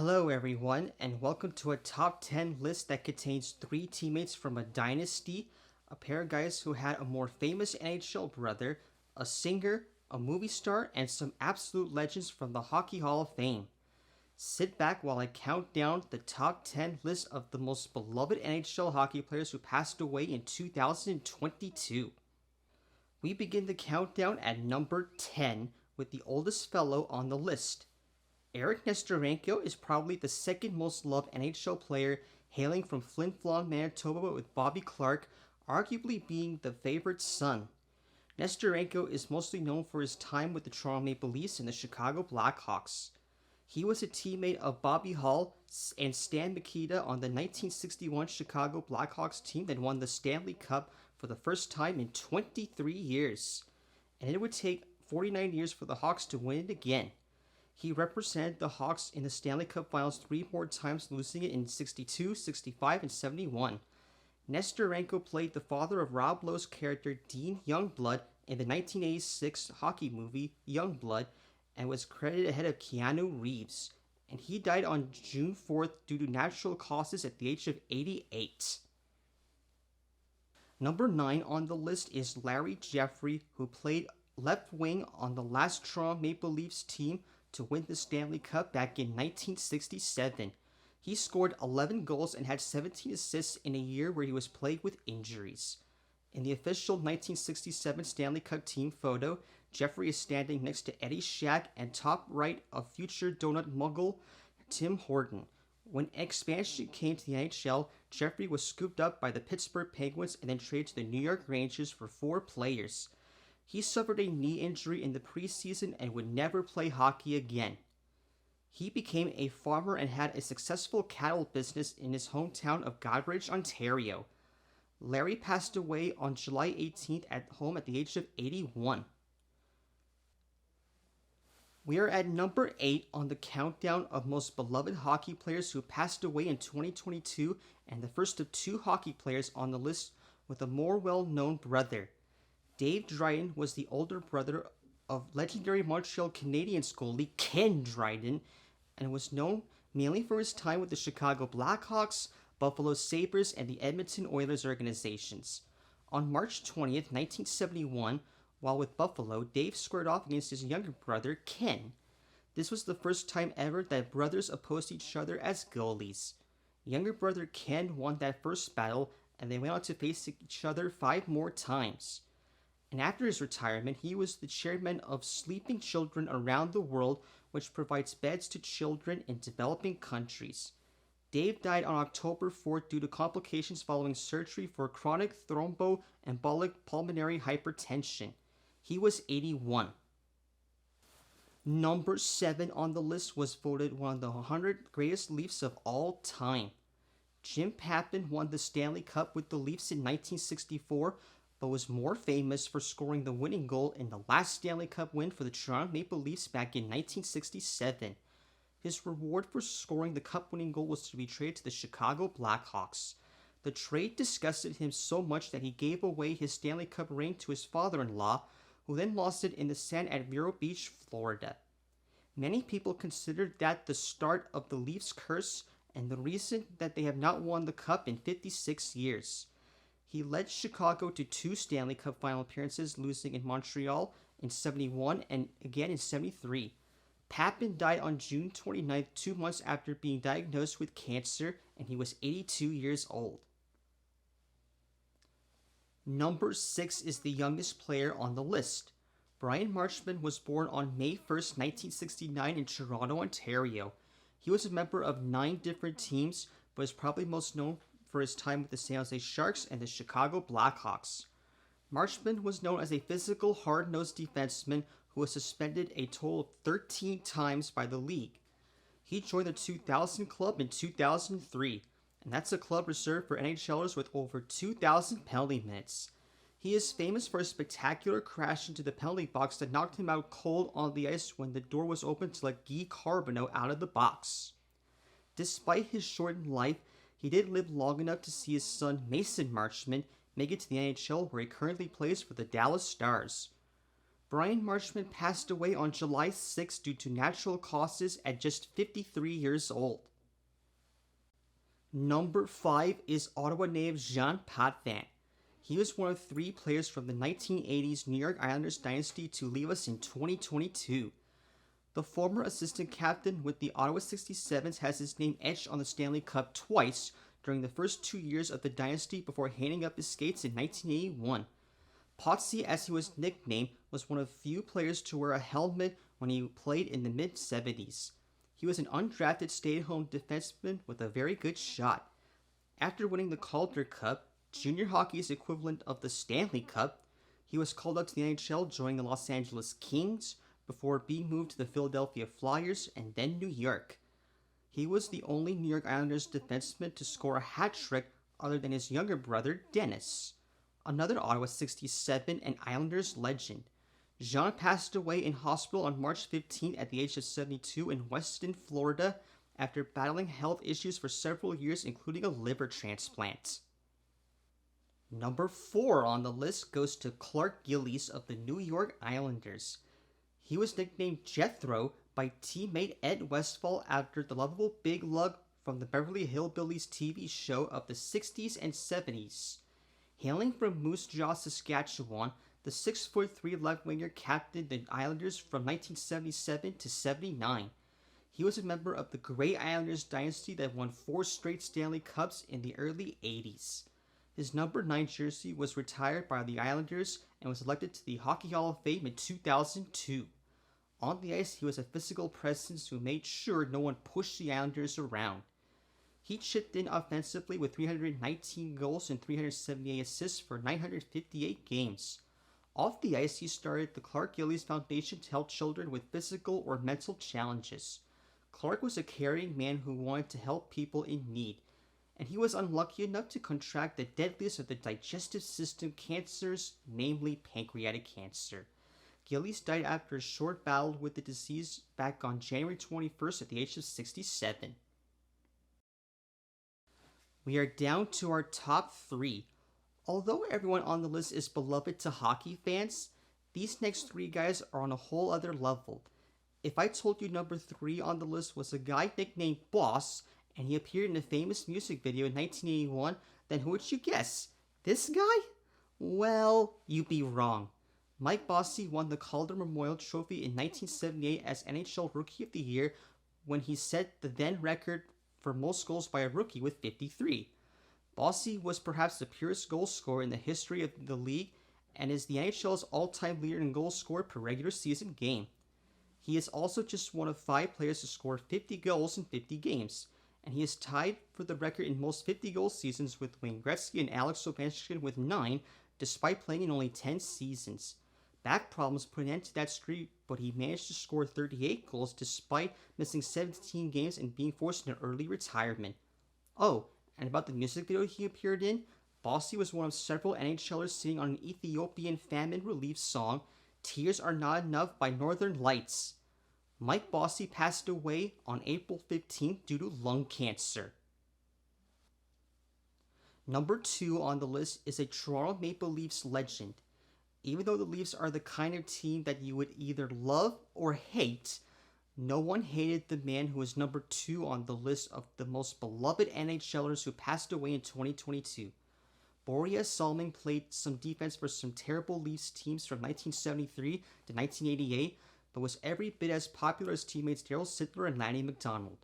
Hello, everyone, and welcome to a top 10 list that contains three teammates from a dynasty, a pair of guys who had a more famous NHL brother, a singer, a movie star, and some absolute legends from the Hockey Hall of Fame. Sit back while I count down the top 10 list of the most beloved NHL hockey players who passed away in 2022. We begin the countdown at number 10 with the oldest fellow on the list. Eric Nestorenko is probably the second most loved NHL player, hailing from Flin Flon, Manitoba, with Bobby Clarke arguably being the favorite son. Nestorenko is mostly known for his time with the Toronto Maple Leafs and the Chicago Blackhawks. He was a teammate of Bobby Hull and Stan Mikita on the 1961 Chicago Blackhawks team that won the Stanley Cup for the first time in 23 years. And it would take 49 years for the Hawks to win it again. He represented the Hawks in the Stanley Cup Finals three more times, losing it in 62, 65, and 71. Nestorenko played the father of Rob Lowe's character Dean Youngblood in the 1986 hockey movie Youngblood and was credited ahead of Keanu Reeves. And he died on June 4th due to natural causes at the age of 88. Number 9 on the list is Larry Jeffrey, who played left wing on the last Toronto Maple Leafs team to win the Stanley Cup back in 1967. He scored 11 goals and had 17 assists in a year where he was plagued with injuries. In the official 1967 Stanley Cup team photo, Jeffrey is standing next to Eddie Shack and top right of future donut muggle Tim Horton. When expansion came to the NHL, Jeffrey was scooped up by the Pittsburgh Penguins and then traded to the New York Rangers for 4 players. He suffered a knee injury in the preseason and would never play hockey again. He became a farmer and had a successful cattle business in his hometown of Goderich, Ontario. Larry passed away on July 18th at home at the age of 81. We are at number 8 on the countdown of most beloved hockey players who passed away in 2022, and the first of 2 hockey players on the list with a more well-known brother. Dave Dryden was the older brother of legendary Montreal Canadiens goalie Ken Dryden and was known mainly for his time with the Chicago Blackhawks, Buffalo Sabres, and the Edmonton Oilers organizations. On March 20th, 1971, while with Buffalo, Dave squared off against his younger brother Ken. This was the first time ever that brothers opposed each other as goalies. Younger brother Ken won that first battle, and they went on to face each other 5 more times. And after his retirement, he was the chairman of Sleeping Children Around the World, which provides beds to children in developing countries. Dave died on October 4th due to complications following surgery for chronic thromboembolic pulmonary hypertension. He was 81. Number 7 on the list was voted one of the 100 greatest Leafs of all time. Jim Pappin won the Stanley Cup with the Leafs in 1964, but was more famous for scoring the winning goal in the last Stanley Cup win for the Toronto Maple Leafs back in 1967. His reward for scoring the cup-winning goal was to be traded to the Chicago Blackhawks. The trade disgusted him so much that he gave away his Stanley Cup ring to his father-in-law, who then lost it in the sand at Vero Beach, Florida. Many people considered that the start of the Leafs' curse and the reason that they have not won the cup in 56 years. He led Chicago to 2 Stanley Cup final appearances, losing in Montreal in 71 and again in 73. Pappin died on June 29th, 2 months after being diagnosed with cancer, and he was 82 years old. Number 6 is the youngest player on the list. Brian Marchment was born on May 1st, 1969 in Toronto, Ontario. He was a member of 9 different teams, but is probably most known for his time with the San Jose Sharks and the Chicago Blackhawks. Marchment was known as a physical, hard-nosed defenseman who was suspended a total of 13 times by the league. He joined the 2000 club in 2003, and that's a club reserved for NHLers with over 2,000 penalty minutes. He is famous for a spectacular crash into the penalty box that knocked him out cold on the ice when the door was opened to let Guy Carbonneau out of the box. Despite his shortened life, he did live long enough to see his son Mason Marchment make it to the NHL, where he currently plays for the Dallas Stars. Brian Marshman passed away on July 6 due to natural causes at just 53 years old. Number 5 is Ottawa native Jean Potvin. He was one of 3 players from the 1980s New York Islanders dynasty to leave us in 2022. The former assistant captain with the Ottawa 67s has his name etched on the Stanley Cup twice during the first 2 years of the dynasty before hanging up his skates in 1981. Potsy, as he was nicknamed, was one of few players to wear a helmet when he played in the mid-70s. He was an undrafted stay-at-home defenseman with a very good shot. After winning the Calder Cup, junior hockey's equivalent of the Stanley Cup, he was called up to the NHL joining the Los Angeles Kings before being moved to the Philadelphia Flyers and then New York. He was the only New York Islanders defenseman to score a hat trick other than his younger brother, Dennis, another Ottawa 67 and Islanders legend. Jean passed away in hospital on March 15 at the age of 72 in Weston, Florida, after battling health issues for several years, including a liver transplant. Number 4 on the list goes to Clark Gillies of the New York Islanders. He was nicknamed Jethro by teammate Ed Westfall after the lovable Big Lug from the Beverly Hillbillies TV show of the 60s and 70s. Hailing from Moose Jaw, Saskatchewan, the 6'3" left winger captained the Islanders from 1977 to 79. He was a member of the Grey Islanders dynasty that won 4 straight Stanley Cups in the early 80s. His number 9 jersey was retired by the Islanders and was elected to the Hockey Hall of Fame in 2002. On the ice, he was a physical presence who made sure no one pushed the Islanders around. He chipped in offensively with 319 goals and 378 assists for 958 games. Off the ice, he started the Clark Gillies Foundation to help children with physical or mental challenges. Clark was a caring man who wanted to help people in need, and he was unlucky enough to contract the deadliest of the digestive system cancers, namely pancreatic cancer. Gillies died after a short battle with the disease back on January 21st at the age of 67. We are down to our top 3. Although everyone on the list is beloved to hockey fans, these next 3 guys are on a whole other level. If I told you number 3 on the list was a guy nicknamed Boss, and he appeared in a famous music video in 1981, then who would you guess? This guy? Well, you'd be wrong. Mike Bossy won the Calder Memorial Trophy in 1978 as NHL Rookie of the Year when he set the then record for most goals by a rookie with 53. Bossy was perhaps the purest goal scorer in the history of the league and is the NHL's all-time leader in goals scored per regular season game. He is also just one of 5 players to score 50 goals in 50 games, and he is tied for the record in most 50-goal seasons with Wayne Gretzky and Alex Ovechkin with 9, despite playing in only 10 seasons. Back problems put an end to that streak, but he managed to score 38 goals despite missing 17 games and being forced into early retirement. Oh, and about the music video he appeared in, Bossy was one of several NHLers singing on an Ethiopian famine relief song, Tears Are Not Enough by Northern Lights. Mike Bossy passed away on April 15th due to lung cancer. Number 2 on the list is a Toronto Maple Leafs legend. Even though the Leafs are the kind of team that you would either love or hate, no one hated the man who is number 2 on the list of the most beloved NHLers who passed away in 2022. Boreas Salming played some defense for some terrible Leafs teams from 1973 to 1988, but was every bit as popular as teammates Daryl Sittler and Lanny McDonald.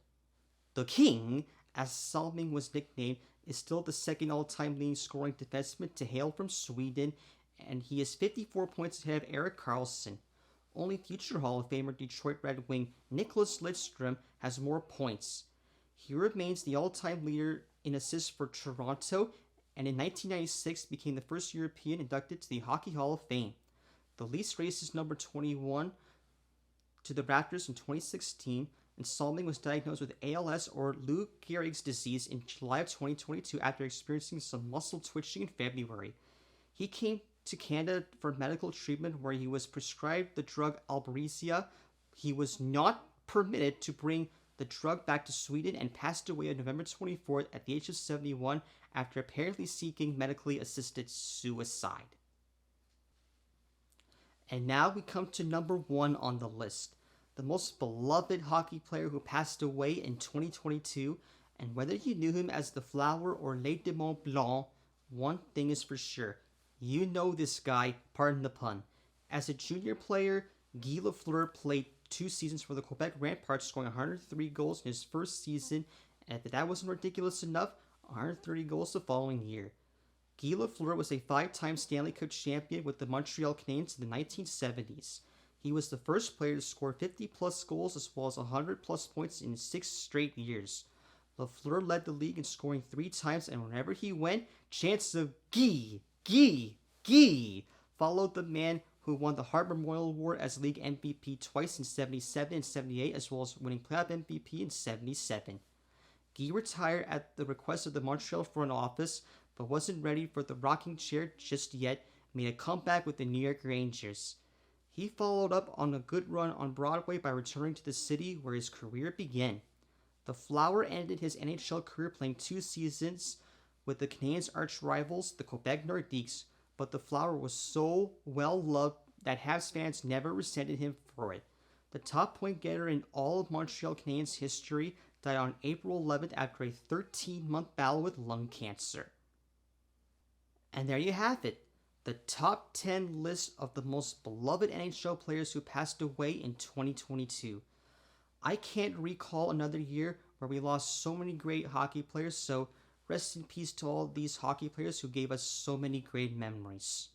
The King, as Salming was nicknamed, is still the second all-time leading scoring defenseman to hail from Sweden, and he is 54 points ahead of Erik Karlsson. Only future Hall of Famer Detroit Red Wing Nicklas Lidstrom has more points. He remains the all-time leader in assists for Toronto, and in 1996 became the first European inducted to the Hockey Hall of Fame. The Leafs raised his number 21 to the Raptors in 2016, and Salming was diagnosed with ALS or Lou Gehrig's disease in July of 2022 after experiencing some muscle twitching in February. He came to Canada for medical treatment where he was prescribed the drug Albreesia. He was not permitted to bring the drug back to Sweden and passed away on November 24th at the age of 71 after apparently seeking medically assisted suicide. And now we come to number 1 on the list, the most beloved hockey player who passed away in 2022. And whether you knew him as the Flower or Les de Mont Blanc, one thing is for sure: you know this guy, pardon the pun. As a junior player, Guy Lafleur played 2 seasons for the Quebec Ramparts, scoring 103 goals in his first season, and if that wasn't ridiculous enough, 130 goals the following year. Guy Lafleur was a 5-time Stanley Cup champion with the Montreal Canadiens in the 1970s. He was the first player to score 50-plus goals as well as 100-plus points in 6 straight years. Lafleur led the league in scoring 3 times, and wherever he went, chants of Guy, Guy, Guy followed the man who won the Hart Memorial Award as league MVP twice in 77 and 78, as well as winning playoff MVP in 77. Guy retired at the request of the Montreal front office, but wasn't ready for the rocking chair just yet, made a comeback with the New York Rangers. He followed up on a good run on Broadway by returning to the city where his career began. The Flower ended his NHL career playing 2 seasons with the Canadiens' arch rivals, the Quebec Nordiques, but the Flower was so well loved that Habs fans never resented him for it. The top point getter in all of Montreal Canadiens history died on April 11th after a 13-month battle with lung cancer. And there you have it, the top 10 list of the most beloved NHL players who passed away in 2022. I can't recall another year where we lost so many great hockey players, so rest in peace to all these hockey players who gave us so many great memories.